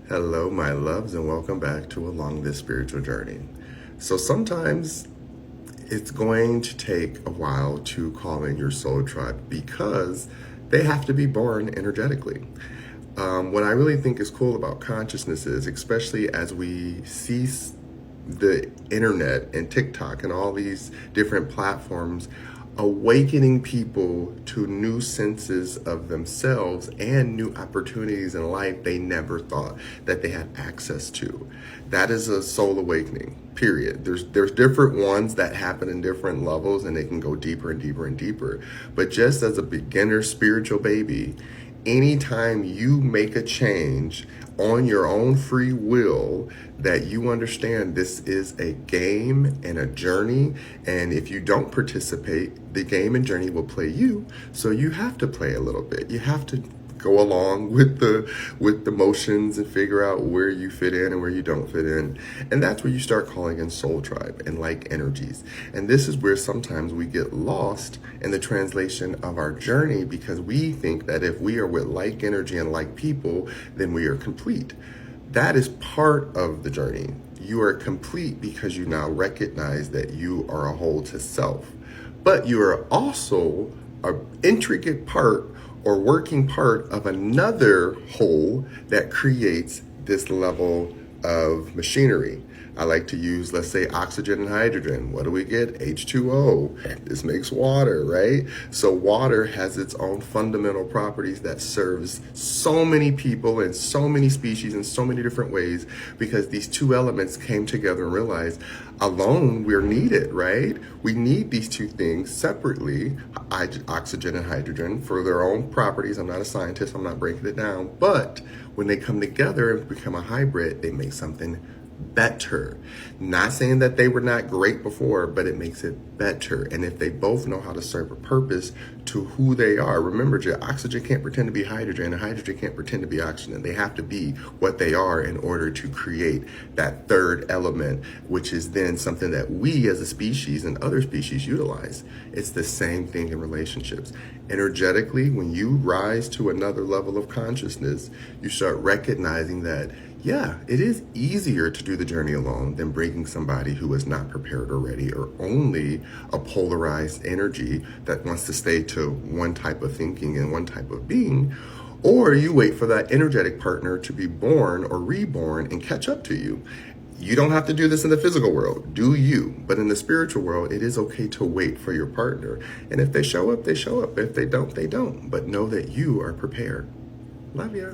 Hello, my loves, and welcome back to Along This Spiritual Journey. So sometimes it's going to take a while to call in your soul tribe because they have to be born energetically. What I really think is cool about consciousness is, especially as we see the internet and TikTok and all these different platforms awakening people to new senses of themselves and new opportunities in life they never thought that they had access to. That is a soul awakening, period. There's different ones that happen in different levels, and they can go deeper and deeper and deeper. But just as a beginner spiritual baby, anytime you make a change on your own free will, that you understand this is a game and a journey, and if you don't participate, the game and journey will play you. So you have to play a little bit. You have to go along with the motions and figure out where you fit in and where you don't fit in. And that's where you start calling in soul tribe and like energies. And this is where sometimes we get lost in the translation of our journey, because we think that if we are with like energy and like people, then we are complete. That is part of the journey. You are complete because you now recognize that you are a whole to self. But you are also an intricate part or working part of another whole that creates this level of machinery. I like to use, let's say, oxygen and hydrogen. What do we get? H2O. This makes water, right? So water has its own fundamental properties that serves so many people and so many species in so many different ways, because these two elements came together and realized alone we're needed, right? We need these two things separately, oxygen and hydrogen, for their own properties. I'm not a scientist, I'm not breaking it down, but when they come together and become a hybrid, they make something better. Not saying that they were not great before, but it makes it better. And if they both know how to serve a purpose to who they are, remember, oxygen can't pretend to be hydrogen, and hydrogen can't pretend to be oxygen. They have to be what they are in order to create that third element, which is then something that we as a species and other species utilize. It's the same thing in relationships. Energetically, when you rise to another level of consciousness, you start recognizing that yeah, it is easier to do the journey alone than bringing somebody who is not prepared or ready, or only a polarized energy that wants to stay to one type of thinking and one type of being. Or you wait for that energetic partner to be born or reborn and catch up to you. You don't have to do this in the physical world, do you? But in the spiritual world, it is okay to wait for your partner. And if they show up, they show up. If they don't, they don't. But know that you are prepared. Love ya.